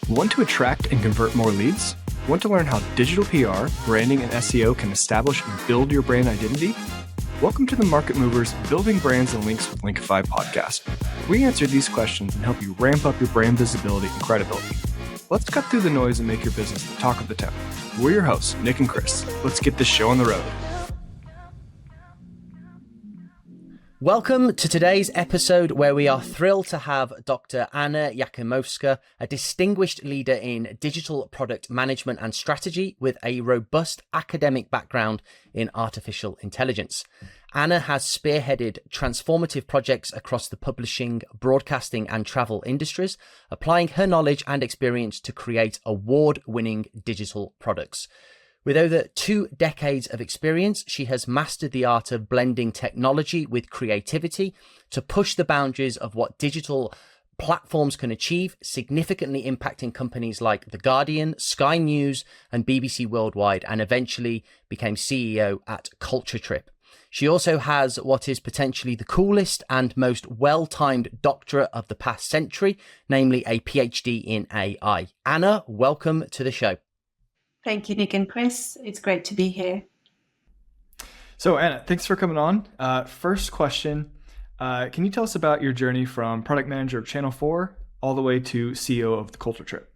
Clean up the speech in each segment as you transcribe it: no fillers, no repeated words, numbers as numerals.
Want to attract and convert more leads? Want to learn how digital PR, branding, and SEO can establish and build your brand identity? Welcome to the Market Movers Building Brands and Links with Linkifi podcast. We answer these questions and help you ramp up your brand visibility and credibility. Let's cut through the noise and make your business the talk of the town. We're your hosts, Nick and Chris. Let's get this show on the road. Welcome to today's episode where we are thrilled to have Dr. Anna Jakimovska, a distinguished leader in digital product management and strategy with a robust academic background in artificial intelligence. Anna has spearheaded transformative projects across the publishing, broadcasting and travel industries, applying her knowledge and experience to create award-winning digital products. With over 2 decades of experience, she has mastered the art of blending technology with creativity to push the boundaries of what digital platforms can achieve, significantly impacting companies like The Guardian, Sky News, and BBC Worldwide, and eventually became CEO at Culture Trip. She also has what is potentially the coolest and most well-timed doctorate of the past century, namely a PhD in AI. Anna, welcome to the show. Thank you, Nick and Chris. It's great to be here. So Anna, thanks for coming on. First question, can you tell us about your journey from product manager of Channel 4 all the way to CEO of the Culture Trip?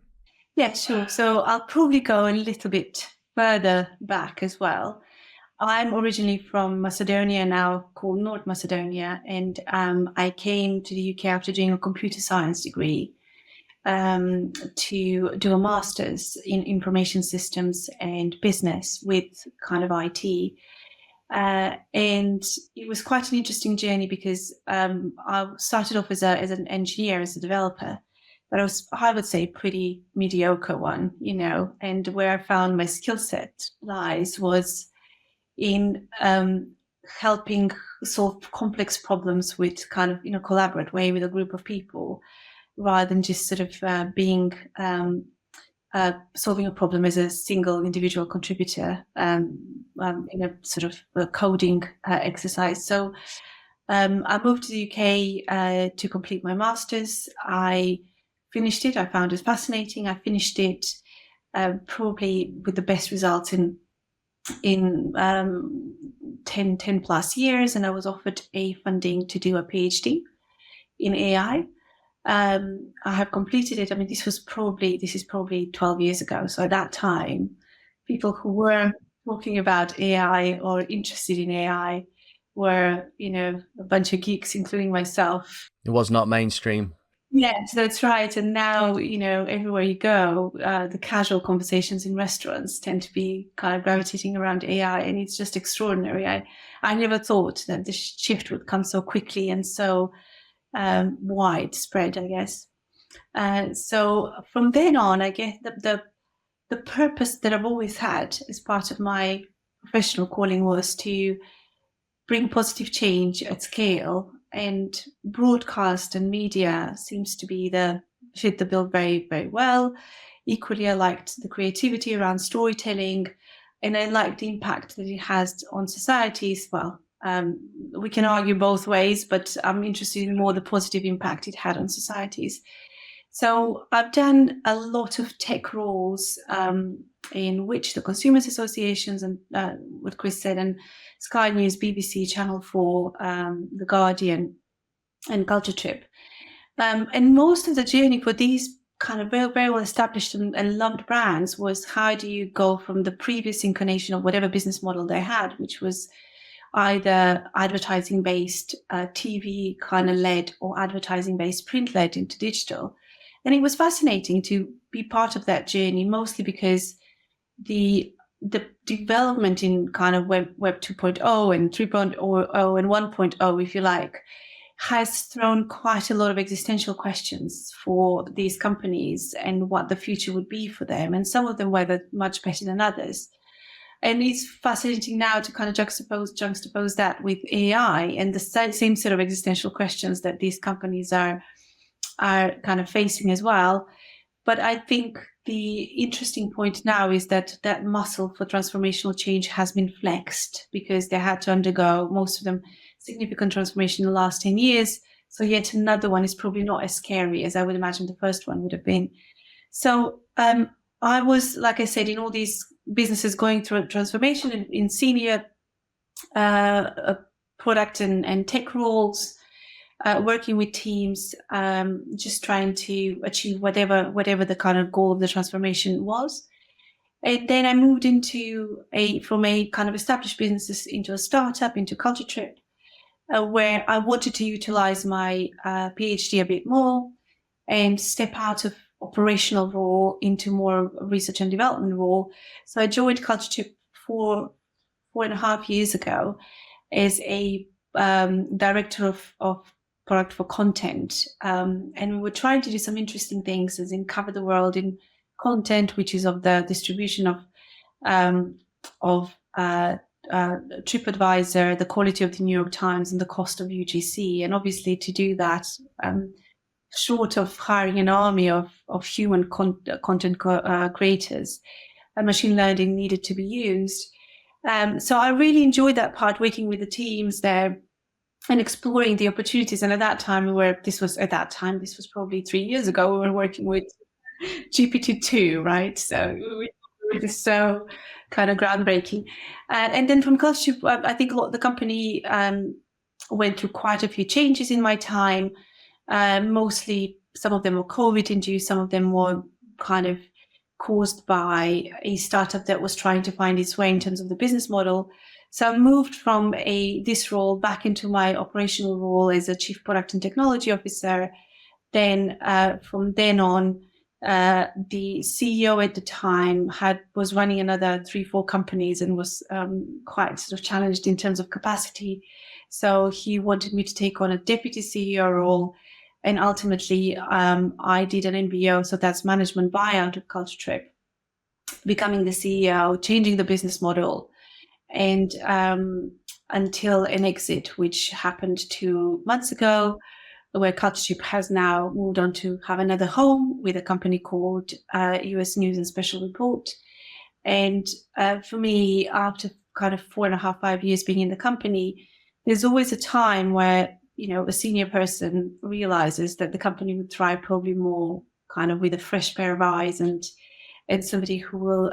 Yeah, sure. So I'll probably go a little bit further back as well. I'm originally from Macedonia, now called North Macedonia, and I came to the UK after doing a computer science degree to do a master's in information systems and business with kind of IT. And it was quite an interesting journey because I started off as an engineer, as a developer, but I would say, pretty mediocre one, and where I found my skill set lies was in helping solve complex problems with kind of, collaborate way with a group of people, rather than just sort of being solving a problem as a single individual contributor in a sort of a coding exercise. So I moved to the UK to complete my master's. I finished it. I found it fascinating. I finished it probably with the best results in 10 plus years, and I was offered a funding to do a PhD in AI. I have completed it. I mean, this is probably 12 years ago. So at that time, people who were talking about AI or interested in AI were, a bunch of geeks, including myself. It was not mainstream. Yes, that's right. And now, everywhere you go, the casual conversations in restaurants tend to be kind of gravitating around AI, and it's just extraordinary. I never thought that this shift would come so quickly and so widespread, I guess. So from then on, I guess the purpose that I've always had as part of my professional calling was to bring positive change at scale, and broadcast and media seems to be fit the bill very, very well. Equally, I liked the creativity around storytelling, and I liked the impact that it has on societies. Well, we can argue both ways, but I'm interested in more the positive impact it had on societies. So I've done a lot of tech roles in which the consumers associations and what Chris said, and Sky News, BBC, Channel 4, The Guardian, and Culture Trip. And most of the journey for these kind of very, very well established and loved brands was, how do you go from the previous incarnation of whatever business model they had, which was either advertising-based, TV kind of led, or advertising-based, print-led, into digital. And it was fascinating to be part of that journey, mostly because the development in kind of Web 2.0 and 3.0 and 1.0, if you like, has thrown quite a lot of existential questions for these companies and what the future would be for them. And some of them were much better than others. And it's fascinating now to kind of juxtapose that with AI and the same sort of existential questions that these companies are kind of facing as well. But I think the interesting point now is that that muscle for transformational change has been flexed, because they had to undergo, most of them, significant transformation in the last 10 years. So yet another one is probably not as scary as I would imagine the first one would have been. So I was, like I said, in all these businesses going through a transformation in senior product and tech roles, working with teams, just trying to achieve whatever the kind of goal of the transformation was. And then I moved from a kind of established business into a startup, into Culture Trip, where I wanted to utilize my PhD a bit more and step out of operational role into more research and development role. So I joined Culture Trip 4.5 years ago as a director of product for content. And we were trying to do some interesting things, as in cover the world in content, which is of the distribution of TripAdvisor, the quality of the New York Times, and the cost of UGC. And obviously, to do that, short of hiring an army of human content creators, machine learning needed to be used. So I really enjoyed that part, working with the teams there and exploring the opportunities. And at that time, this was probably 3 years ago, we were working with GPT-2, right? So it was so kind of groundbreaking. And then from Culture, I think the company went through quite a few changes in my time. Mostly, some of them were COVID-induced, some of them were kind of caused by a startup that was trying to find its way in terms of the business model. So I moved from this role back into my operational role as a Chief Product and Technology Officer. Then from then on, the CEO at the time was running another 3-4 companies and was quite sort of challenged in terms of capacity. So he wanted me to take on a deputy CEO role. And ultimately, I did an MBO, so that's management buyout of Culture Trip, becoming the CEO, changing the business model, and until an exit, which happened 2 months ago, where Culture Trip has now moved on to have another home with a company called US News and Special Report. And for me, after kind of 4.5, 5 years being in the company, there's always a time where a senior person realizes that the company would thrive probably more kind of with a fresh pair of eyes and somebody who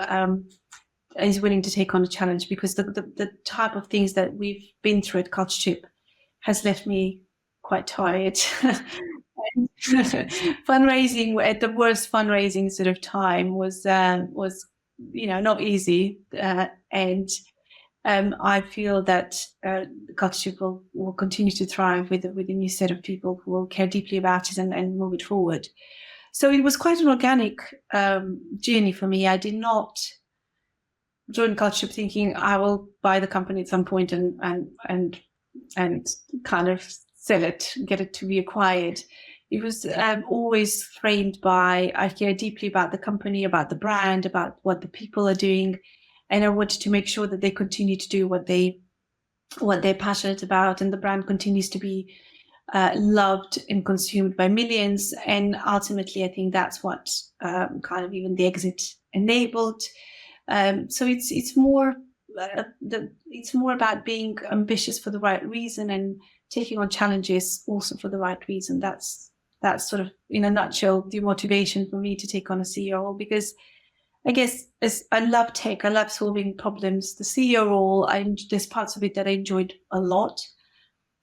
is willing to take on a challenge, because the type of things that we've been through at Culture Trip has left me quite tired. Fundraising at the worst fundraising sort of time was not easy, and I feel that Culture Trip will continue to thrive with a new set of people who will care deeply about it and move it forward. So it was quite an organic journey for me. I did not join Culture Trip thinking I will buy the company at some point and kind of sell it, get it to be acquired. It was always framed by, I care deeply about the company, about the brand, about what the people are doing. And I wanted to make sure that they continue to do what they're passionate about, and the brand continues to be loved and consumed by millions. And ultimately, I think that's what kind of even the exit enabled. So it's more about being ambitious for the right reason and taking on challenges also for the right reason. That's sort of, in a nutshell, the motivation for me to take on a CEO role, because I guess as I love tech, I love solving problems. The CEO role, there's parts of it that I enjoyed a lot,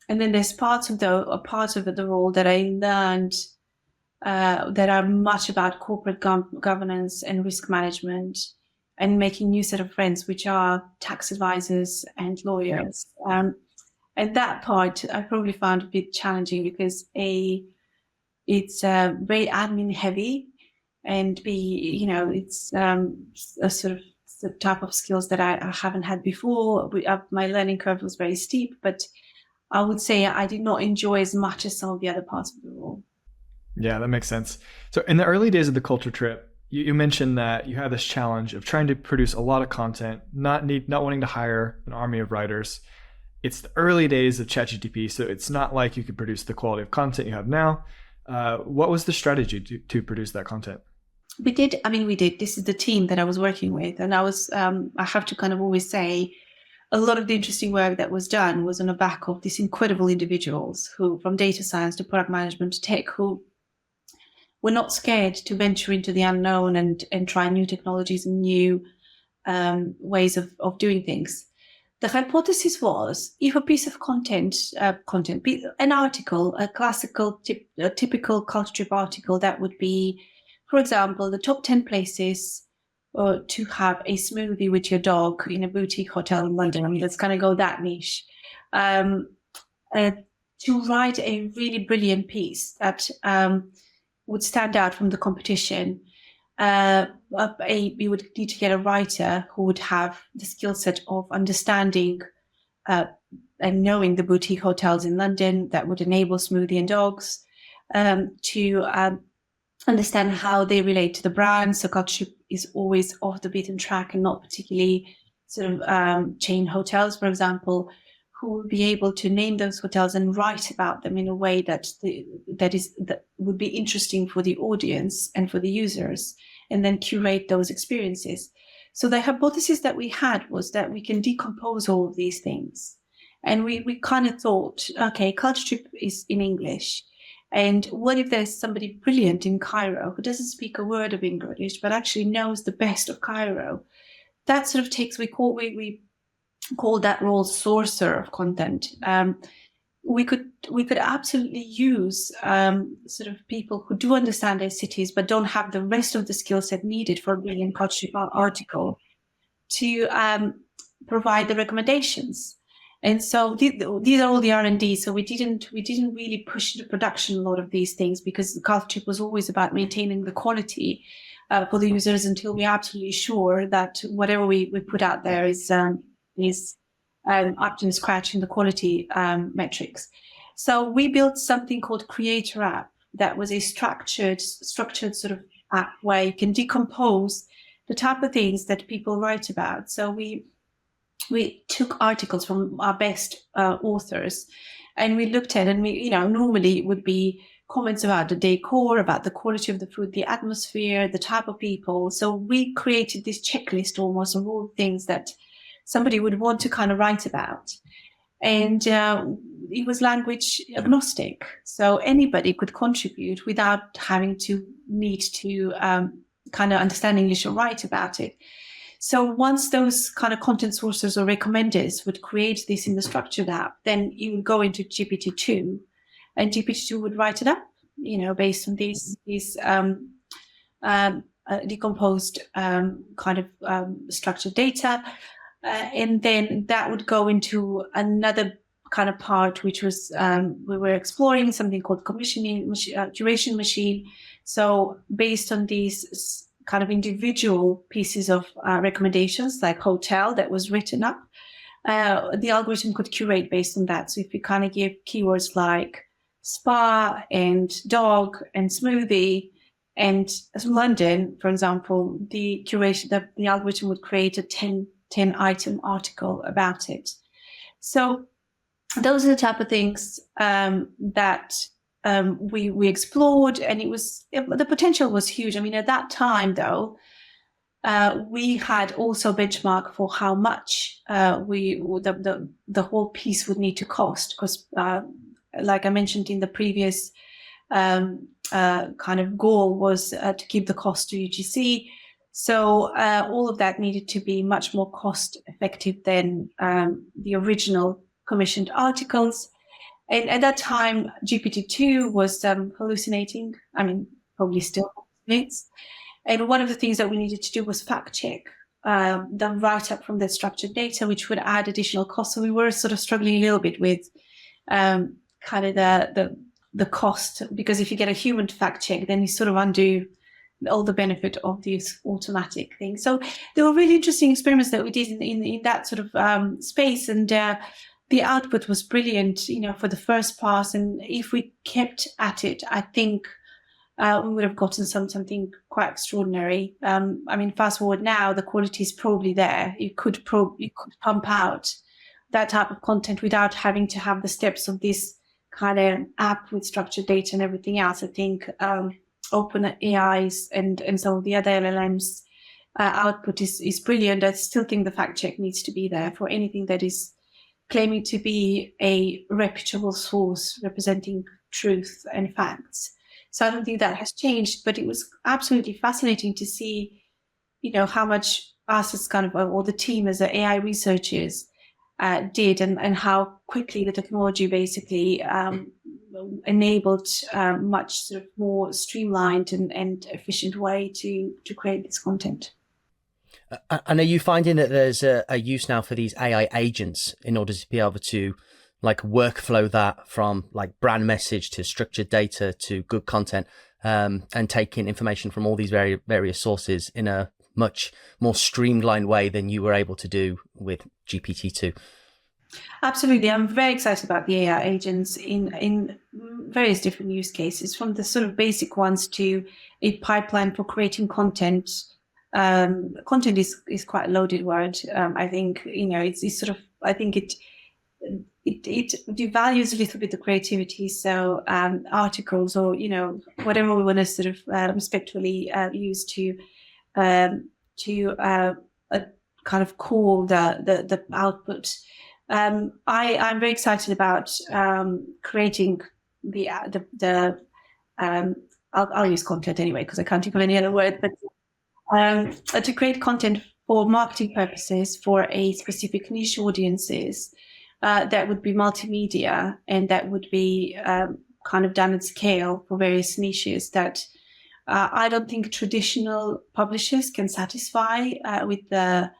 and then there's parts of the role that I learned that are much about corporate governance and risk management, and making new set of friends, which are tax advisors and lawyers. And that part I probably found a bit challenging because it's very admin heavy, and it's a sort of the type of skills that I haven't had before. My learning curve was very steep, but I would say I did not enjoy as much as some of the other parts of the role. Yeah, that makes sense. So in the early days of the Culture Trip, you mentioned that you had this challenge of trying to produce a lot of content, not wanting to hire an army of writers. It's the early days of ChatGPT, so it's not like you could produce the quality of content you have now. What was the strategy to produce that content? We did. This is the team that I was working with. And I have to kind of always say, a lot of the interesting work that was done was on the back of these incredible individuals who, from data science to product management to tech, who we're not scared to venture into the unknown and try new technologies and new ways of doing things. The hypothesis was, if a piece of content, an article, a classical, a typical culture trip article, that would be, for example, the top 10 places to have a smoothie with your dog in a boutique hotel in London. I mean, let's kind of go that niche. To write a really brilliant piece that would stand out from the competition, we would need to get a writer who would have the skill set of understanding and knowing the boutique hotels in London that would enable Smoothie and Dogs, to understand how they relate to the brand. So culture is always off the beaten track and not particularly sort of chain hotels, for example, who will be able to name those hotels and write about them in a way that would be interesting for the audience and for the users, and then curate those experiences. So the hypothesis that we had was that we can decompose all of these things. And we kind of thought, okay, culture trip is in English. And what if there's somebody brilliant in Cairo who doesn't speak a word of English, but actually knows the best of Cairo? That sort of takes, we call that role sourcer of content. We could absolutely use sort of people who do understand their cities but don't have the rest of the skill set needed for a brilliant culture article to provide the recommendations. And so these are all the R&D. So we didn't really push into production a lot of these things, because the culture was always about maintaining the quality for the users until we're absolutely sure that whatever we put out there is up to scratch in the quality metrics. So we built something called Creator App, that was a structured sort of app where you can decompose the type of things that people write about. So we took articles from our best authors, and we looked at, and normally it would be comments about the decor, about the quality of the food, the atmosphere, the type of people. So we created this checklist almost of all things that somebody would want to kind of write about. And it was language agnostic. So anybody could contribute without having to need to kind of understand English or write about it. So once those kind of content sources or recommenders would create this in the structured app, then you would go into GPT-2, and GPT-2 would write it up, based on these decomposed kind of structured data. And then that would go into another kind of part, which was we were exploring something called curation machine. So based on these kind of individual pieces of recommendations, like hotel that was written up, the algorithm could curate based on that. So if you kind of give keywords like spa and dog and smoothie and London, for example, the algorithm would create a 10 item article about it. So those are the type of things that we explored, and the potential was huge. I mean, at that time, though, we had also benchmark for how much the whole piece would need to cost, because, like I mentioned in the previous kind of goal, was to keep the cost to UGC. So all of that needed to be much more cost effective than the original commissioned articles. And at that time, GPT-2 was hallucinating. I mean, probably still hallucinates. And one of the things that we needed to do was fact check the write-up from the structured data, which would add additional costs. So we were sort of struggling a little bit with kind of the cost, because if you get a human to fact check, then you sort of undo all the benefit of these automatic things. So there were really interesting experiments that we did in that sort of space, and the output was brilliant, for the first pass. And if we kept at it, I think we would have gotten something quite extraordinary. I mean, fast forward now, the quality is probably there. You could pump out that type of content without having to have the steps of this kind of app with structured data and everything else. I think open AIs and some of the other LLMs output is brilliant. I still think the fact check needs to be there for anything that is claiming to be a reputable source representing truth and facts. So I don't think that has changed, but it was absolutely fascinating to see, how much us as kind of, or the team as AI researchers did, and how quickly the technology basically enabled much sort of more streamlined and efficient way to create this content. And are you finding that there's a use now for these AI agents in order to be able to like workflow that from like brand message to structured data to good content, and taking information from all these various sources in a much more streamlined way than you were able to do with GPT-2? Absolutely. I'm very excited about the AI agents in various different use cases, from the sort of basic ones to a pipeline for creating content. Content is quite a loaded word. I think, it's sort of, I think it devalues a little bit the creativity. So articles or, whatever we want to sort of respectfully use to kind of call the output. I'm very excited about creating I'll use content anyway because I can't think of any other word, but to create content for marketing purposes for a specific niche audiences that would be multimedia, and that would be kind of done at scale for various niches that I don't think traditional publishers can satisfy with their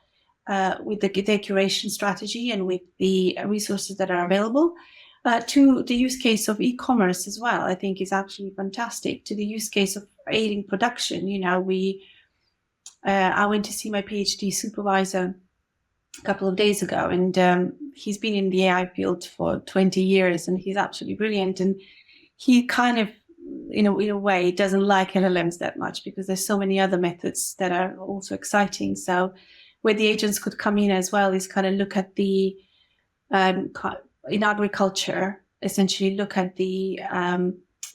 curation strategy and with the resources that are available. To the use case of e-commerce as well, I think is absolutely fantastic. To the use case of aiding production, I went to see my PhD supervisor a couple of days ago, and he's been in the AI field for 20 years, and he's absolutely brilliant. And he kind of, in a way, doesn't like LLMs that much because there's so many other methods that are also exciting. So where the agents could come in as well is kind of look at the, in agriculture, essentially look at the,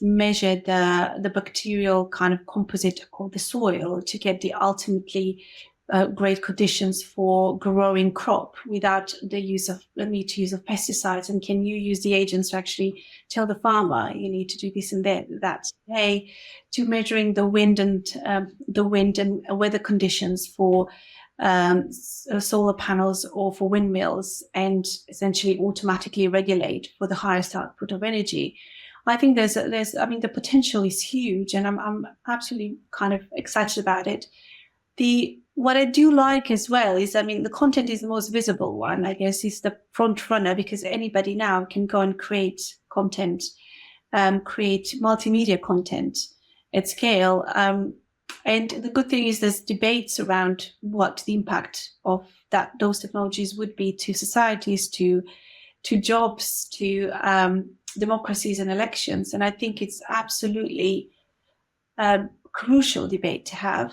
measure the bacterial kind of composite of the soil to get the ultimately great conditions for growing crop without the need to use of pesticides. And can you use the agents to actually tell the farmer you need to do this and that today, to measuring the wind and weather conditions for solar panels or for windmills, and essentially automatically regulate for the highest output of energy. I think the potential is huge, and I'm absolutely kind of excited about it. What I do like as well is, the content is the most visible one, I guess, is the front runner, because anybody now can go and create content, create multimedia content at scale. And the good thing is there's debates around what the impact of those technologies would be to societies, to jobs, to democracies and elections. And I think it's absolutely crucial debate to have.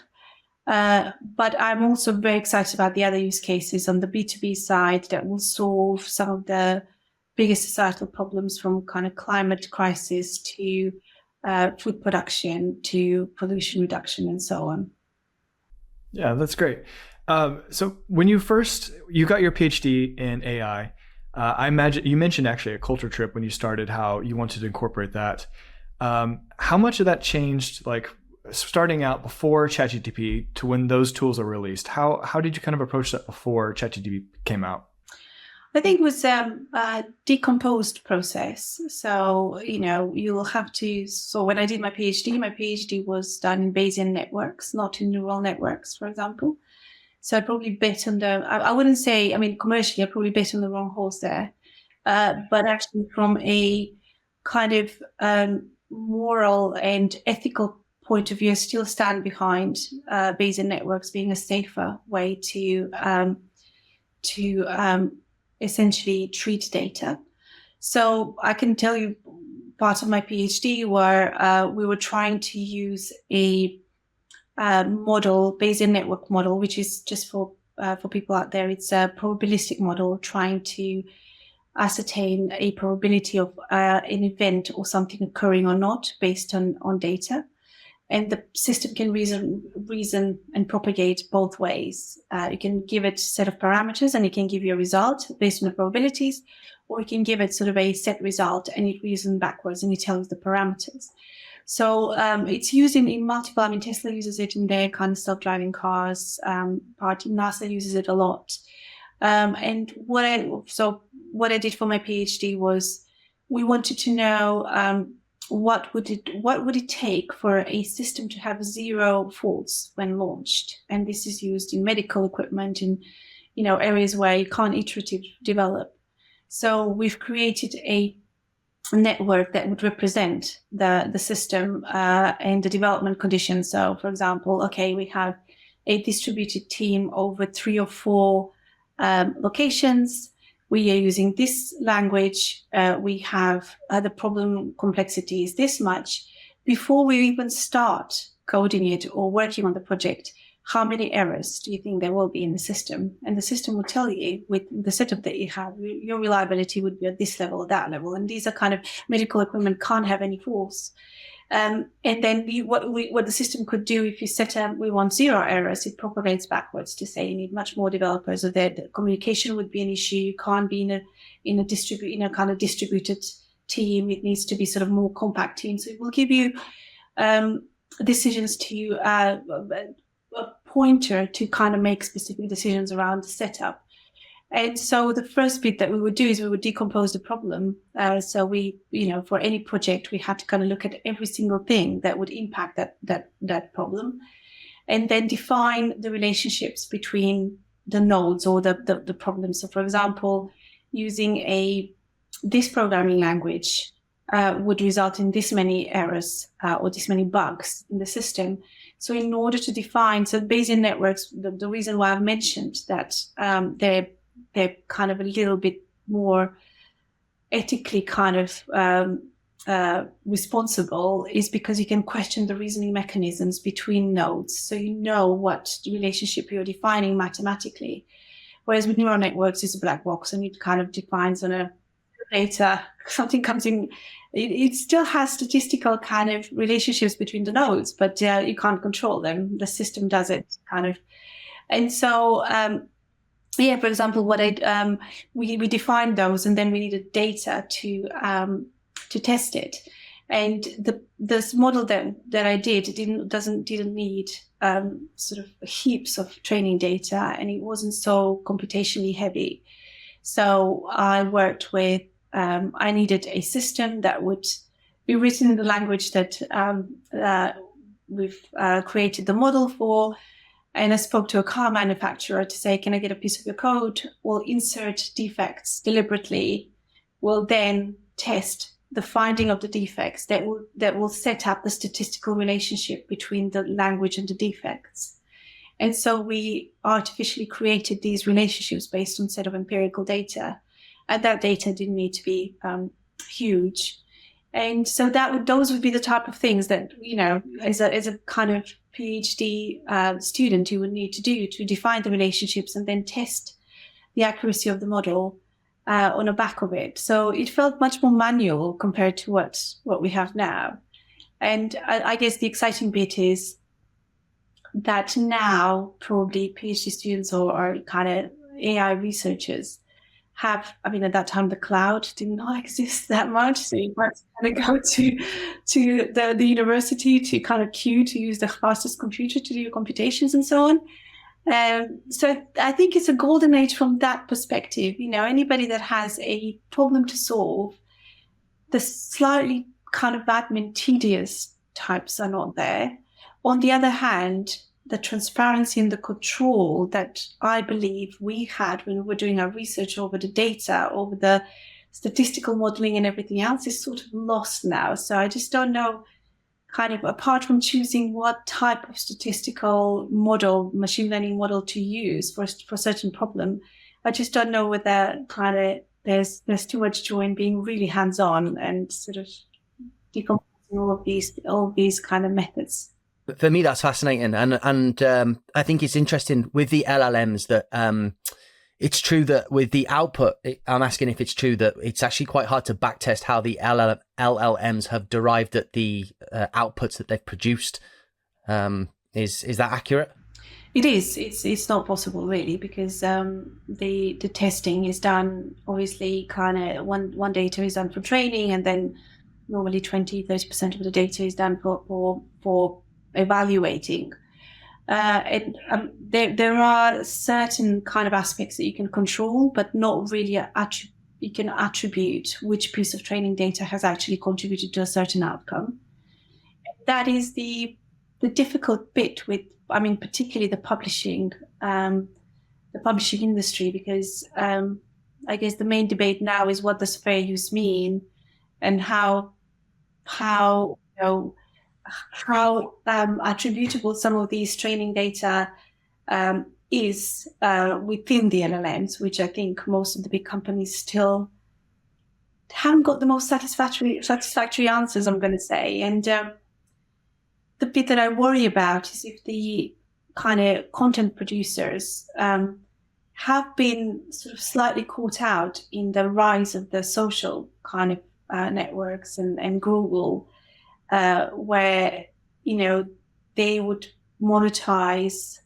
But I'm also very excited about the other use cases on the B2B side that will solve some of the biggest societal problems, from kind of climate crisis to food production to pollution reduction and so on. Yeah, that's great. So when you got your PhD in AI, I imagine you mentioned actually a culture trip when you started, how you wanted to incorporate that. How much of that changed, like starting out before ChatGPT to when those tools are released? How did you kind of approach that before ChatGPT came out? I think it was a decomposed process. So, you'll have to, so when I did my PhD was done in Bayesian networks, not in neural networks, for example. So I probably bet on I wouldn't say, commercially, I probably bet on the wrong horse there. But actually from a kind of moral and ethical point of view, I still stand behind Bayesian networks being a safer way to essentially treat data. So I can tell you part of my PhD where we were trying to use a model, Bayesian network model, which is just for people out there, it's a probabilistic model trying to ascertain a probability of an event or something occurring or not based on data. And the system can reason and propagate both ways. You can give it a set of parameters and it can give you a result based on the probabilities, or you can give it sort of a set result and it reasons backwards and it tells the parameters. So it's used in multiple. I mean, Tesla uses it in their kind of self-driving cars. NASA uses it a lot. And what I did for my PhD was we wanted to know what would it take for a system to have 0 faults when launched, and this is used in medical equipment in areas where you can't iteratively develop. So we've created a network that would represent the system and the development conditions. So, for example, we have a distributed team over 3 or 4 locations. We are using this language. We have the problem complexity is this much. Before we even start coding it or working on the project, how many errors do you think there will be in the system? And the system will tell you, with the setup that you have, your reliability would be at this level or that level. And these are kind of medical equipment can't have any faults. And then what the system could do, if you set up, we want 0 errors, it propagates backwards to say you need much more developers, or that the communication would be an issue. You can't be in a kind of distributed team. It needs to be sort of more compact team. So it will give you decisions to a pointer to kind of make specific decisions around the setup. And so the first bit that we would do is we would decompose the problem. So we, for any project, we had to kind of look at every single thing that would impact that problem, and then define the relationships between the nodes or the problems. So, for example, using this programming language would result in this many errors or this many bugs in the system. So in order to define, so Bayesian networks, the reason why I've mentioned that they're kind of a little bit more ethically kind of responsible is because you can question the reasoning mechanisms between nodes. So you know what relationship you're defining mathematically. Whereas with neural networks, it's a black box and it kind of defines on a data, something comes in. It still has statistical kind of relationships between the nodes, but you can't control them. The system does it kind of. And so, for example, what we defined those, and then we needed data to test it. And this model that I did didn't need sort of heaps of training data, and it wasn't so computationally heavy. So I worked with. I needed a system that would be written in the language that we've created the model for. And I spoke to a car manufacturer to say, can I get a piece of your code? We'll insert defects deliberately. We'll then test the finding of the defects that will set up the statistical relationship between the language and the defects. And so we artificially created these relationships based on a set of empirical data. And that data didn't need to be huge. And so those would be the type of things that, as a kind of PhD student, you would need to do to define the relationships and then test the accuracy of the model on the back of it. So it felt much more manual compared to what we have now. And I guess the exciting bit is that now probably PhD students or kind of AI researchers have, at that time, the cloud did not exist that much. So you might kind of go to the university to kind of queue to use the fastest computer to do your computations and so on. So I think it's a golden age from that perspective. Anybody that has a problem to solve, the slightly kind of admin tedious types are not there. On the other hand, the transparency and the control that I believe we had when we were doing our research over the data, over the statistical modeling and everything else is sort of lost now. So I just don't know, kind of apart from choosing what type of statistical model, machine learning model to use for a certain problem, I just don't know whether kind of there's too much joy in being really hands-on and sort of decomposing all of these kind of methods. For me, that's fascinating. And I think it's interesting with the LLMs that it's true that with the output, I'm asking if it's true that it's actually quite hard to backtest how the LLMs have derived at the outputs that they've produced. Is that accurate? It is. It's not possible really, because the testing is done obviously kind of one data is done for training, and then normally 20-30% of the data is done for evaluating. There are certain kind of aspects that you can control, but not really you can attribute which piece of training data has actually contributed to a certain outcome. That is the difficult bit with, particularly the publishing industry, because I guess the main debate now is what does fair use mean, and how attributable some of these training data is within the LLMs, which I think most of the big companies still haven't got the most satisfactory answers, I'm going to say. And the bit that I worry about is if the kind of content producers have been sort of slightly caught out in the rise of the social kind of networks and Google, where, they would monetize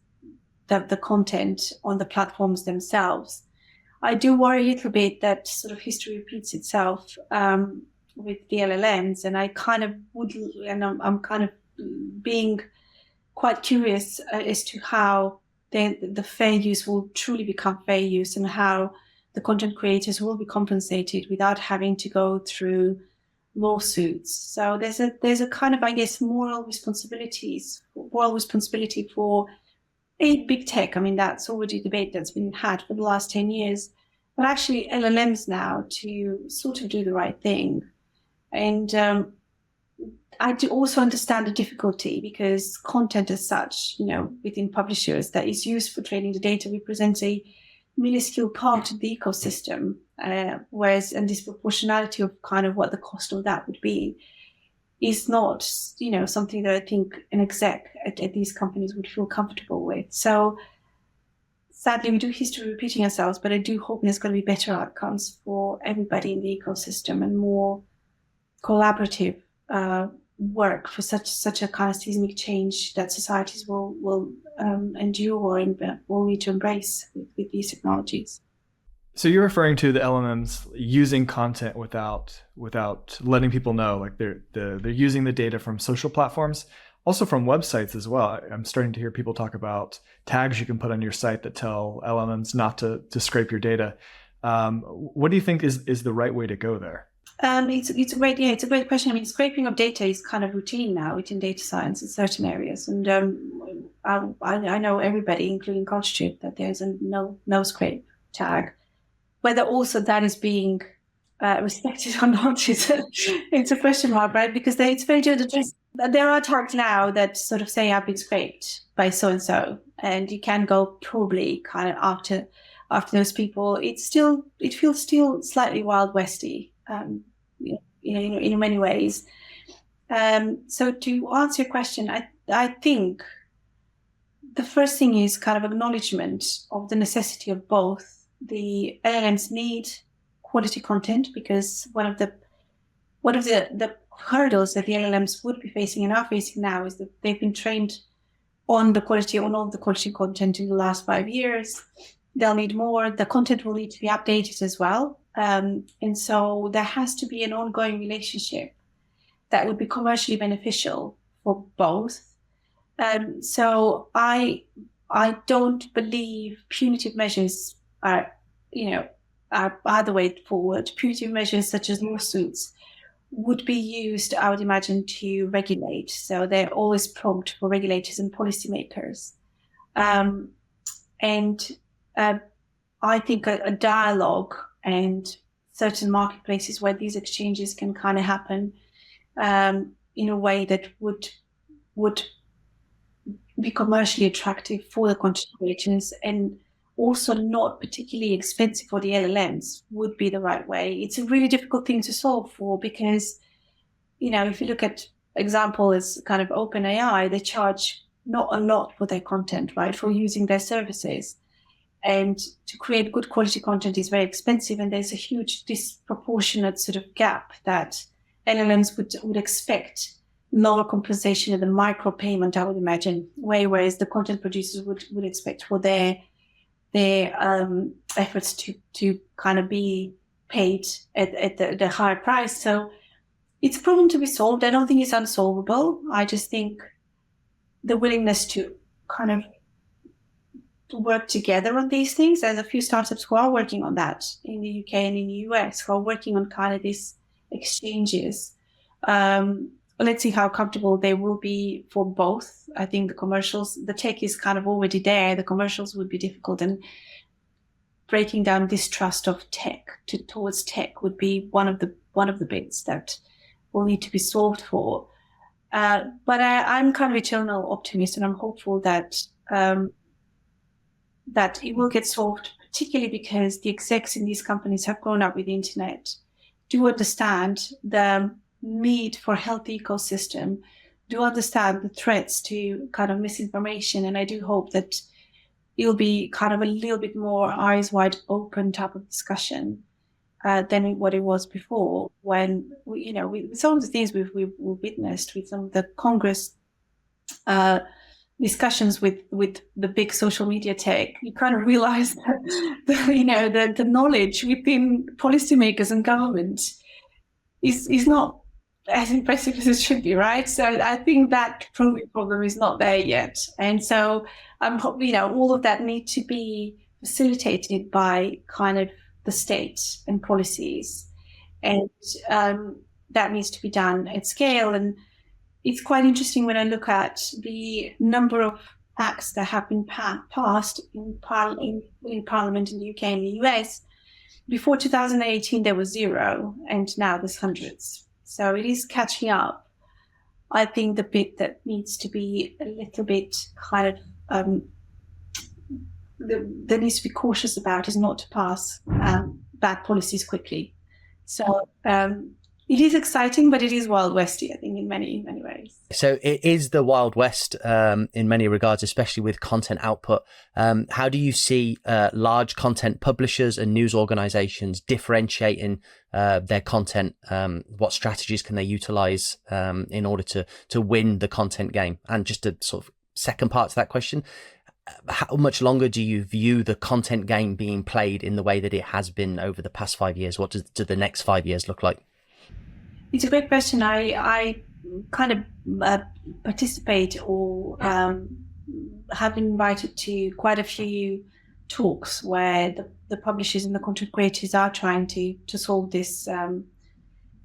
the content on the platforms themselves. I do worry a little bit that sort of history repeats itself with the LLMs, and I kind of I'm kind of being quite curious as to how the fair use will truly become fair use, and how the content creators will be compensated without having to go through lawsuits. So there's a kind of, I guess, moral responsibility for big tech. That's already a debate that's been had for the last 10 years, but actually LLMs now to sort of do the right thing. And I do also understand the difficulty, because content as such, within publishers that is used for training the data represents a minuscule part of the ecosystem, whereas and disproportionality of kind of what the cost of that would be is not, something that I think an exec at these companies would feel comfortable with. So sadly, we do history repeating ourselves, but I do hope there's going to be better outcomes for everybody in the ecosystem and more collaborative work for such a kind of seismic change that societies will endure and will need to embrace with these technologies. So you're referring to the LLMs using content without letting people know, like they're using the data from social platforms, also from websites as well. I'm starting to hear people talk about tags you can put on your site that tell LLMs not to scrape your data. What do you think is the right way to go there? It's a great question. Scraping of data is kind of routine now within data science in certain areas, and I know everybody, including Constitute, that there's a no scrape tag. Whether also that is being respected or not, it's a question mark, right? Because it's very good. There are tags now that sort of say I've been scraped by so and so, and you can go probably kind of after those people. It feels still slightly Wild Westy. In many ways. So to answer your question, I think the first thing is kind of acknowledgement of the necessity of both. The LLMs need quality content, because one of the hurdles that the LLMs would be facing and are facing now is that they've been trained on all the quality content in the last 5 years. They'll need more. The content will need to be updated as well. And so there has to be an ongoing relationship that would be commercially beneficial for both. So I don't believe punitive measures are the way forward. Punitive measures such as lawsuits would be used, I would imagine, to regulate. So they're always prompt for regulators and policymakers. I think a dialogue and certain marketplaces where these exchanges can kind of happen in a way that would be commercially attractive for the content creators and also not particularly expensive for the LLMs would be the right way. It's a really difficult thing to solve for, because, if you look at example as kind of OpenAI, they charge not a lot for their content, right, for using their services. And to create good quality content is very expensive, and there's a huge disproportionate sort of gap that LLMs would expect lower compensation and the micro payment, I would imagine, whereas the content producers would expect for their efforts to kind of be paid at the higher price. So it's proven to be solved. I don't think it's unsolvable. I just think the willingness to kind of work together on these things. There's a few startups who are working on that in the UK and in the US, who are working on kind of these exchanges. Let's see how comfortable they will be for both. I think the commercials, the tech is kind of already there. The commercials would be difficult, and breaking down distrust of tech towards tech would be one of the bits that will need to be solved for. But I'm kind of eternal optimist, and I'm hopeful that that it will get solved, particularly because the execs in these companies have grown up with the internet, do understand the need for a healthy ecosystem, do understand the threats to kind of misinformation. And I do hope that it'll be kind of a little bit more eyes wide open type of discussion than what it was before, when, with some of the things we've witnessed with some of the Congress discussions with the big social media tech, you kind of realize that the knowledge within policymakers and government is not as impressive as it should be, right? So I think that problem is not there yet. And so I'm hoping, all of that need to be facilitated by kind of the state and policies. And that needs to be done at scale. And it's quite interesting when I look at the number of acts that have been passed in Parliament in the UK and the US. Before 2018, there was 0, and now there's hundreds. So it is catching up. I think the bit that needs to be a little bit kind of that needs to be cautious about is not to pass bad policies quickly. So it is exciting, but it is Wild Westy, I think, in many ways. So it is the Wild West in many regards, especially with content output. How do you see large content publishers and news organizations differentiating their content? What strategies can they utilize in order to win the content game? And just a sort of second part to that question, how much longer do you view the content game being played in the way that it has been over the past 5 years? What do the next 5 years look like? It's a great question. I kind of participate or have been invited to quite a few talks where the publishers and the content creators are trying to solve this,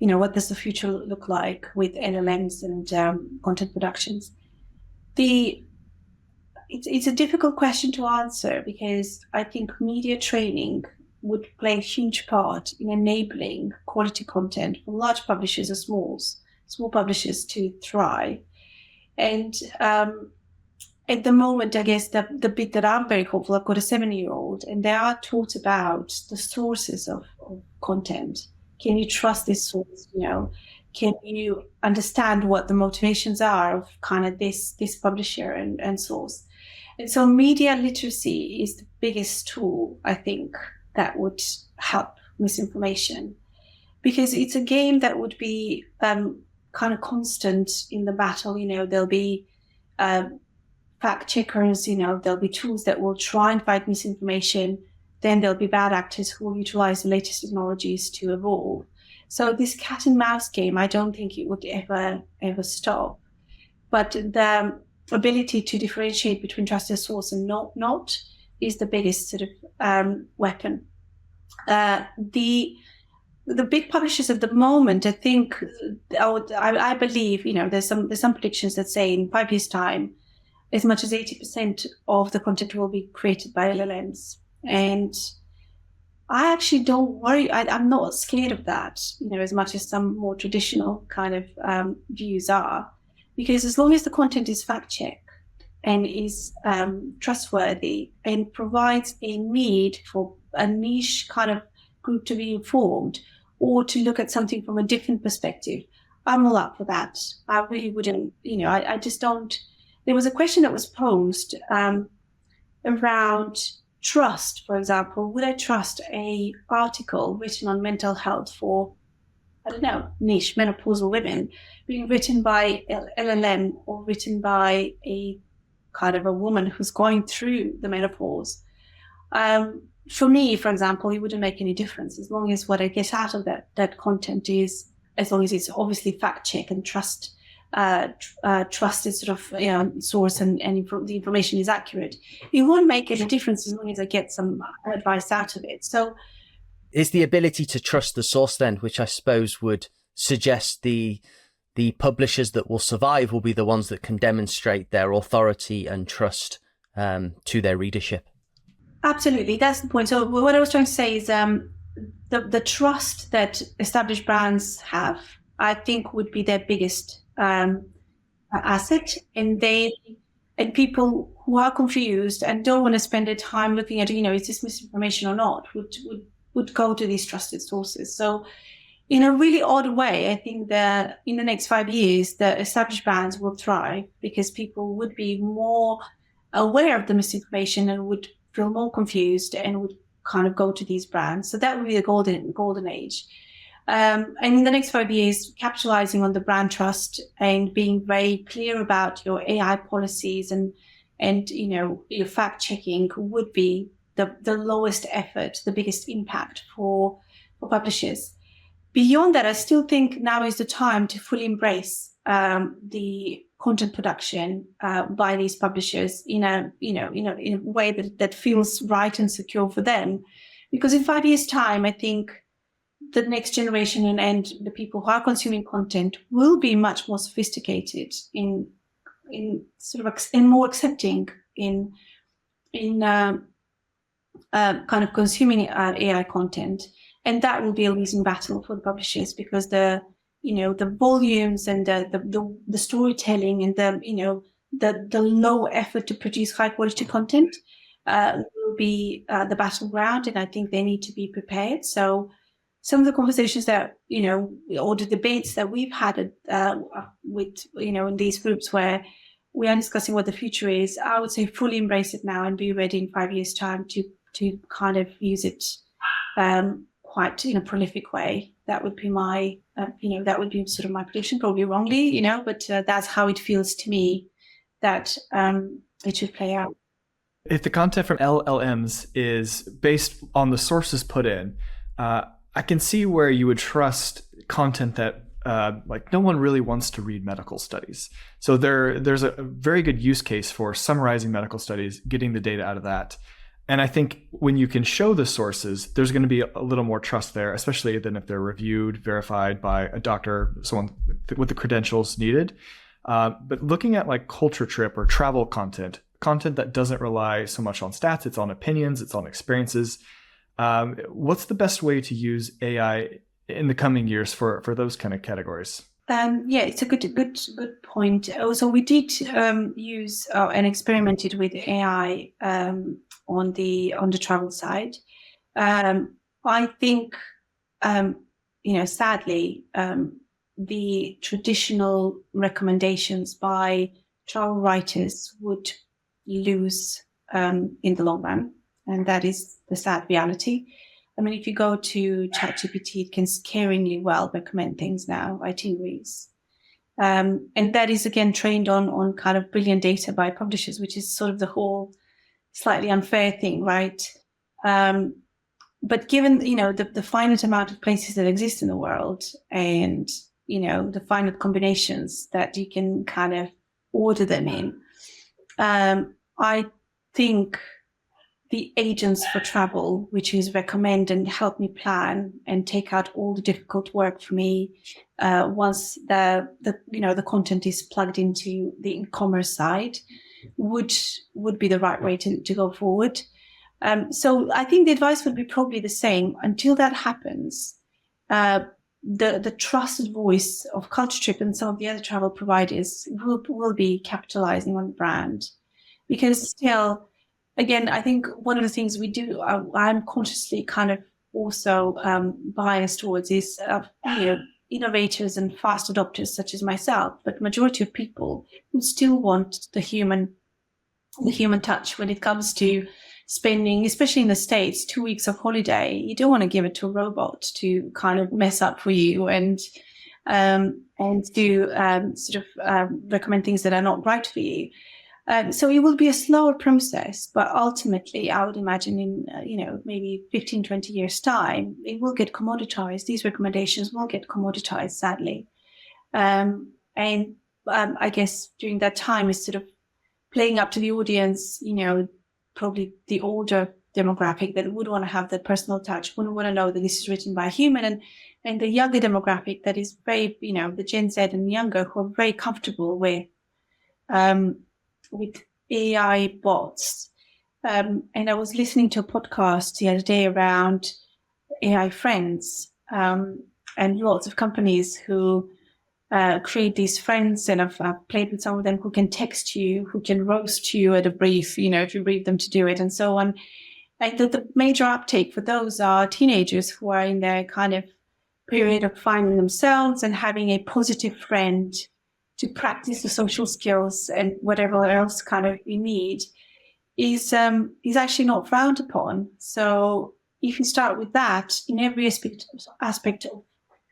what does the future look like with LLMs and content productions. It's a difficult question to answer, because I think media training would play a huge part in enabling quality content for large publishers or small publishers to thrive. And at the moment, I guess the bit that I'm very hopeful, I've got a 7-year-old, and they are taught about the sources of content. Can you trust this source? Can you understand what the motivations are of kind of this publisher and source? And so media literacy is the biggest tool, I think, that would help misinformation, because it's a game that would be kind of constant in the battle. There'll be fact checkers, there'll be tools that will try and fight misinformation. Then there'll be bad actors who will utilize the latest technologies to evolve. So this cat and mouse game, I don't think it would ever stop. But the ability to differentiate between trusted source and not is the biggest sort of weapon. The big publishers at the moment, I think, I believe, there's some predictions that say in 5 years' time, as much as 80% of the content will be created by LLMs. And I actually don't worry. I'm not scared of that, as much as some more traditional kind of views are, because as long as the content is fact-checked and is trustworthy and provides a need for a niche kind of group to be informed or to look at something from a different perspective, I'm all up for that. I really wouldn't, I just don't. There was a question that was posed around trust, for example. Would I trust a article written on mental health for, I don't know, niche menopausal women being written by LLM or written by a kind of a woman who's going through the menopause? For me, for example, it wouldn't make any difference as long as what I get out of that content is as long as it's obviously fact check and trusted sort of source and the information is accurate. It won't make any difference as long as I get some advice out of it. So is the ability to trust the source then, which I suppose would suggest the publishers that will survive will be the ones that can demonstrate their authority and trust to their readership. Absolutely, that's the point. So what I was trying to say is the trust that established brands have, I think, would be their biggest asset, and people who are confused and don't want to spend their time looking at, is this misinformation or not, would go to these trusted sources. So in a really odd way, I think that in the next 5 years, the established brands will thrive because people would be more aware of the misinformation and would feel more confused and would kind of go to these brands. So that would be the golden age. And in the next 5 years, capitalizing on the brand trust and being very clear about your AI policies and your fact checking would be the lowest effort, the biggest impact for publishers. Beyond that, I still think now is the time to fully embrace the content production by these publishers in a way that feels right and secure for them. Because in 5 years' time, I think the next generation and the people who are consuming content will be much more sophisticated in more accepting in kind of consuming AI content, and that will be a losing battle for the publishers because the volumes and the storytelling and the low effort to produce high quality content will be the battleground, and I think they need to be prepared. So some of the conversations that or the debates that we've had with in these groups where we are discussing what the future is, I would say fully embrace it now and be ready in 5 years' time to kind of use it quite in a prolific way. That would be my that would be sort of my prediction, probably wrongly, but that's how it feels to me that it should play out. If the content from LLMs is based on the sources put in, I can see where you would trust content that no one really wants to read medical studies. So there's a very good use case for summarizing medical studies, getting the data out of that. And I think when you can show the sources, there's going to be a little more trust there, especially than if they're reviewed, verified by a doctor, someone with the credentials needed. But looking at like culture trip or travel content that doesn't rely so much on stats, it's on opinions, it's on experiences. What's the best way to use AI in the coming years for those kind of categories? Yeah, it's a good point. Also, we did use and experimented with AI on the travel side. I think sadly the traditional recommendations by travel writers would lose in the long run, and that is the sad reality. I mean, if you go to ChatGPT, it can scaringly well recommend things now, itineraries. And that is, again, trained on kind of brilliant data by publishers, which is sort of the whole slightly unfair thing, right? But given, the finite amount of places that exist in the world and, the finite combinations that you can kind of order them in, I think the agents for travel, which is recommend and help me plan and take out all the difficult work for me once the content is plugged into the e-commerce side, would be the right way to go forward. So I think the advice would be probably the same. Until that happens, the trusted voice of Culture Trip and some of the other travel providers will be capitalizing on the brand. Because still, again, I think one of the things we do, I'm consciously kind of also biased towards is, innovators and fast adopters such as myself, but majority of people who still want the human touch when it comes to spending, especially in the States, 2 weeks of holiday. You don't want to give it to a robot to kind of mess up for you and do recommend things that are not right for you. So it will be a slower process, but ultimately I would imagine in, maybe 15, 20 years time, it will get commoditized. These recommendations will get commoditized, sadly. I guess during that time is sort of playing up to the audience, probably the older demographic that would want to have that personal touch, would want to know that this is written by a human, and the younger demographic that is very, the Gen Z and younger, who are very comfortable with AI bots. And I was listening to a podcast the other day around AI friends, and lots of companies who create these friends, and I've played with some of them who can text you, who can roast you at a brief, if you brief them to do it, and so on. And the major uptake for those are teenagers who are in their kind of period of finding themselves and having a positive friend to practice the social skills and whatever else kind of you need is actually not frowned upon. So if you start with that in every aspect of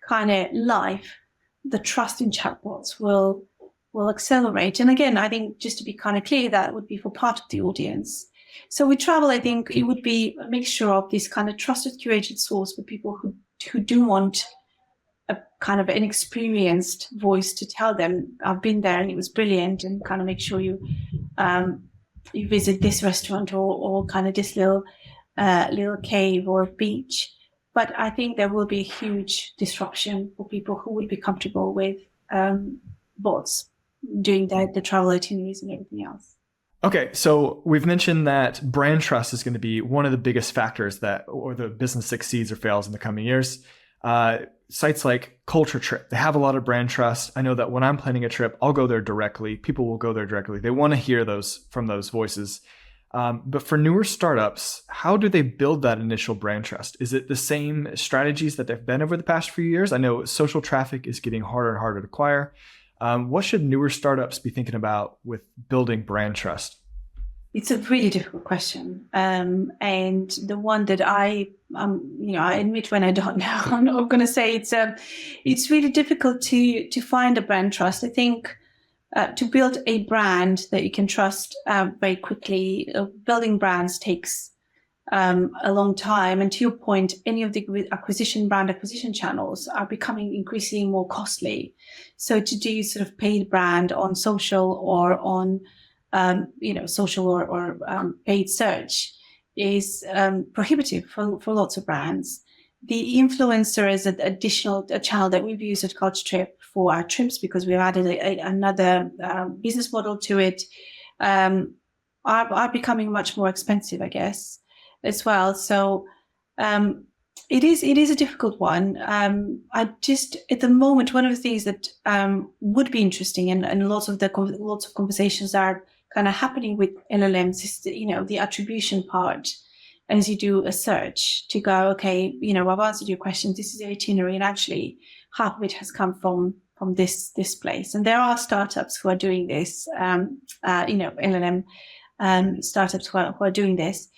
kind of life, the trust in chatbots will accelerate. And again, I think just to be kind of clear, that would be for part of the audience. So with travel, I think it would be a mixture of this kind of trusted, curated source for people who do want a kind of an experienced voice to tell them, I've been there and it was brilliant, and kind of make sure you visit this restaurant or kind of this little cave or beach. But I think there will be a huge disruption for people who would be comfortable with bots doing the travel itineraries and everything else. Okay, so we've mentioned that brand trust is going to be one of the biggest factors or the business succeeds or fails in the coming years. Sites like Culture Trip, they have a lot of brand trust. I know that when I'm planning a trip, I'll go there directly. People will go there directly. They want to hear from those voices. But for newer startups, how do they build that initial brand trust? Is it the same strategies that they've been over the past few years? I know social traffic is getting harder and harder to acquire. What should newer startups be thinking about with building brand trust? It's a really difficult question, and the one that I admit when I don't know. I'm not going to say it's really difficult to find a brand trust. I think to build a brand that you can trust very quickly, building brands takes a long time. And to your point, any of the brand acquisition channels are becoming increasingly more costly. So to do sort of paid brand on social or on social or paid search is prohibitive for lots of brands. The influencer is an additional channel that we've used at Culture Trip for our trips, because we've added another business model to it, are becoming much more expensive, I guess, as well. So it is a difficult one. I just, at the moment, one of the things that would be interesting, and lots of conversations are kind of happening with LLMs, is the attribution part. And as you do a search to go, okay, I've answered your question, this is the itinerary, and actually half of it has come from this place. And there are startups who are doing this, LLM startups who are doing this.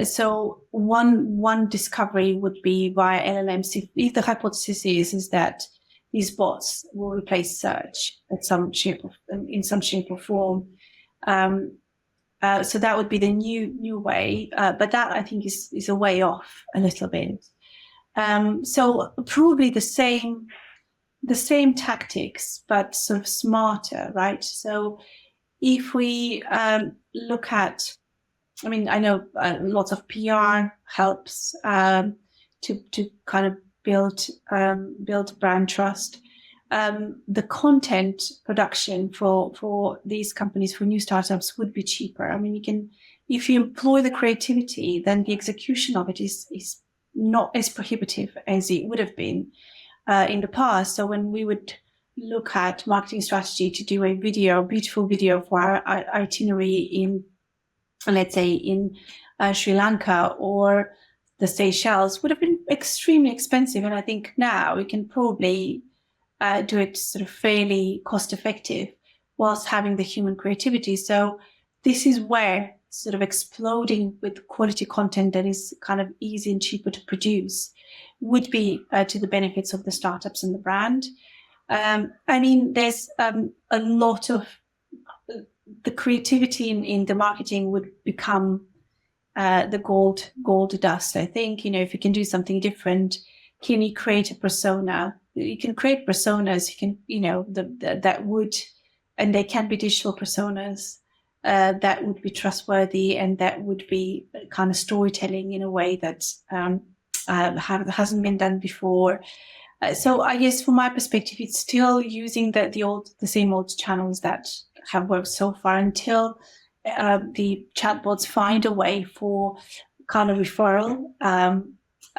So one discovery would be via LLMs, if the hypothesis is that these bots will replace search in some shape or form. So that would be the new way, but that I think is a way off a little bit. So probably the same tactics, but sort of smarter, right? So if we look at, I know lots of PR helps to kind of build brand trust. The content production for these companies, for new startups, would be cheaper. If you employ the creativity, then the execution of it is not as prohibitive as it would have been in the past. So when we would look at marketing strategy to do a beautiful video for our itinerary in, let's say, in Sri Lanka or the Seychelles, would have been extremely expensive. And I think now we can probably do it sort of fairly cost effective whilst having the human creativity. So this is where sort of exploding with quality content that is kind of easy and cheaper to produce would be to the benefits of the startups and the brand. There's a lot of the creativity in the marketing would become the gold dust. I think, if you can do something different, can you create a persona? You can create personas. You can, that would, and they can be digital personas that would be trustworthy, and that would be kind of storytelling in a way that hasn't been done before. So I guess from my perspective, it's still using the same old channels that have worked so far until the chatbots find a way for kind of referral,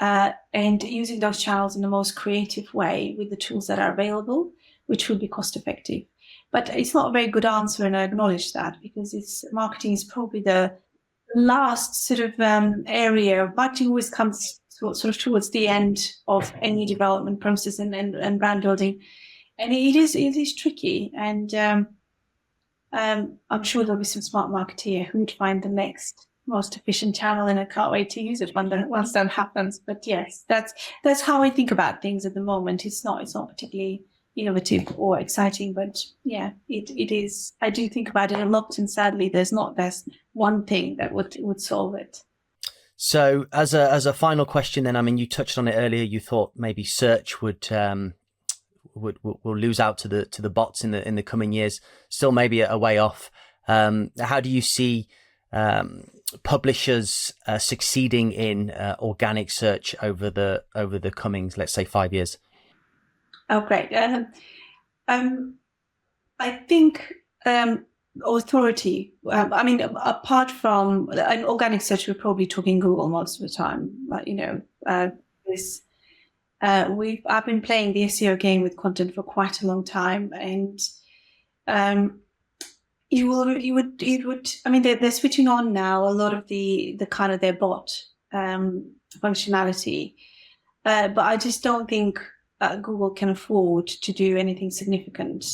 and using those channels in the most creative way with the tools that are available, which will be cost effective. But it's not a very good answer, and I acknowledge that, because marketing is probably the last sort of area. Marketing always comes sort of towards the end of any development process and brand building, and it is tricky. And I'm sure there'll be some smart marketeer who would find the next most efficient channel, and I can't wait to use it once that happens. But yes, that's how I think about things at the moment. It's not particularly innovative or exciting, but yeah, it is. I do think about it a lot, and sadly, there's one thing that would solve it. So as a final question, then, I mean, you touched on it earlier. You thought maybe search will lose out to the bots in the coming years. Still, maybe a way off. How do you see publishers succeeding in organic search over the coming, let's say, 5 years? Oh, great. I think authority. I mean, apart from an organic search, we're probably talking Google most of the time. But I've been playing the SEO game with content for quite a long time, and you would. I mean, they're switching on now a lot of the kind of their bot functionality, but I just don't think Google can afford to do anything significant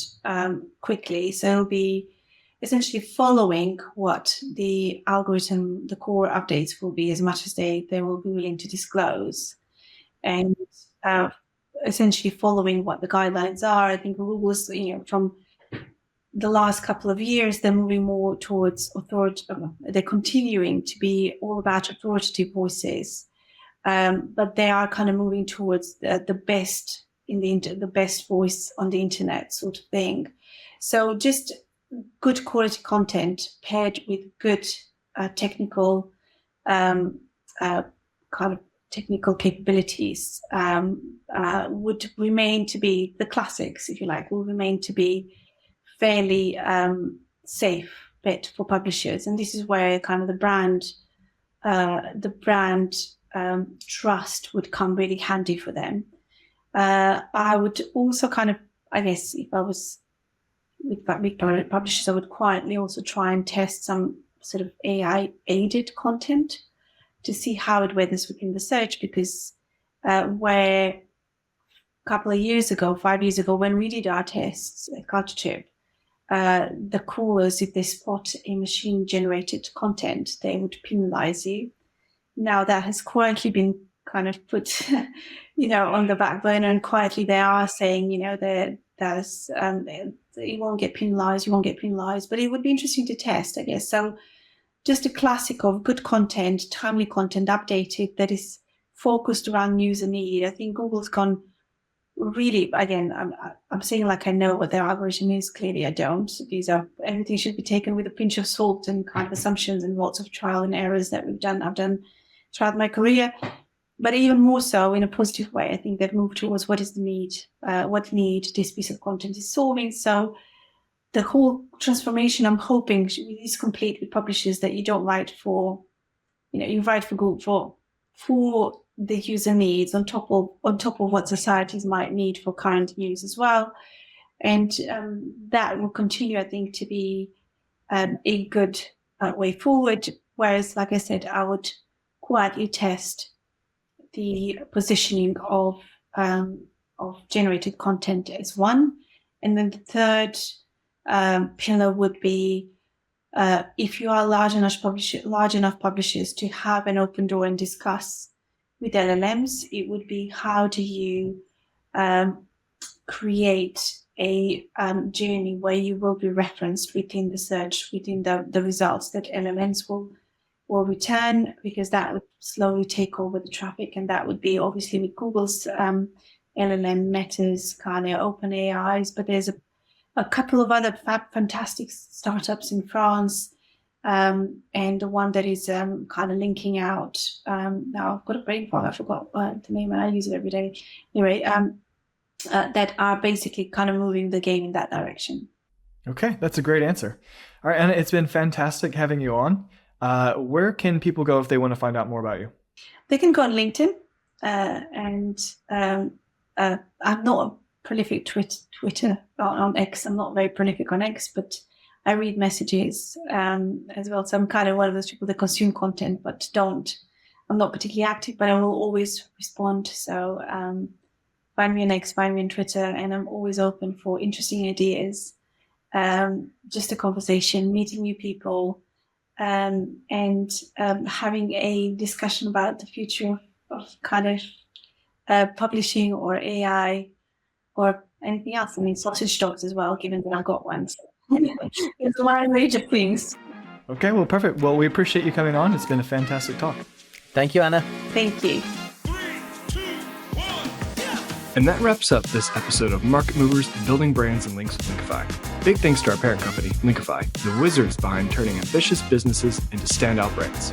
quickly. So it'll be essentially following what the algorithm, the core updates will be, as much as they will be willing to disclose, and essentially following what the guidelines are. I think Google's, from the last couple of years, they're moving more towards authority. They're continuing to be all about authoritative voices. But they are kind of moving towards the best the best voice on the internet sort of thing. So just good quality content paired with good technical kind of technical capabilities would remain to be the classics, if you like, will remain to be fairly safe bet for publishers. And this is where kind of the brand trust would come really handy for them. I would also kind of, I guess, if I was with big publishers, I would quietly also try and test some sort of AI aided content to see how it weathers within the search, because where a couple of years ago, 5 years ago, when we did our tests at Culture Chip, the crawlers, if they spot a machine generated content, they would penalize you. Now that has quietly been kind of put, on the back burner, and quietly they are saying, there's you won't get penalized, but it would be interesting to test, I guess. So just a classic of good content, timely content, updated, that is focused around user need. I think Google's gone really, again, I'm saying like I know what their algorithm is. Clearly I don't. Everything should be taken with a pinch of salt and kind of assumptions and lots of trial and errors that I've done throughout my career. But even more so in a positive way, I think they've moved towards what is the need, what need this piece of content is solving. So the whole transformation, I'm hoping, is complete with publishers, that you don't write for, you write for Google for the user needs on top of what societies might need for current use as well. And that will continue, I think, to be a good way forward. Whereas, like I said, I would quietly test the positioning of generated content as one. And then the third pillar would be, if you are large enough publishers to have an open door and discuss with LLMs, it would be, how do you create a journey where you will be referenced within the search, within the results that LLMs will return, because that would slowly take over the traffic. And that would be obviously with Google's LLM, Meta's, kind of OpenAI's, but there's a couple of other fantastic startups in France, and the one that is kind of linking out. Now I've got a brain fog, I forgot the name, and I use it every day. Anyway, that are basically kind of moving the game in that direction. Okay, that's a great answer. All right, Anna, it's been fantastic having you on. Where can people go if they want to find out more about you? They can go on LinkedIn, and I'm not a prolific Twitter on X. I'm not very prolific on X, but I read messages as well. So I'm kind of one of those people that consume content, but I'm not particularly active, but I will always respond. So find me on X, find me on Twitter, and I'm always open for interesting ideas, just a conversation, meeting new people, and having a discussion about the future of kind of publishing or AI or anything else. I mean, sausage dogs as well, given that I got one. So it's a wide range of things. Okay, well, perfect. Well, we appreciate you coming on. It's been a fantastic talk. Thank you, Anna. Thank you. And that wraps up this episode of Market Movers, Building Brands and Links with Linkify. Big thanks to our parent company, Linkify, the wizards behind turning ambitious businesses into standout brands.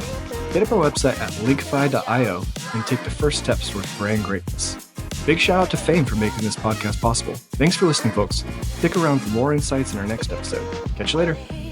Hit up our website at linkify.io and take the first steps towards brand greatness. Big shout out to Fame for making this podcast possible. Thanks for listening, folks. Stick around for more insights in our next episode. Catch you later.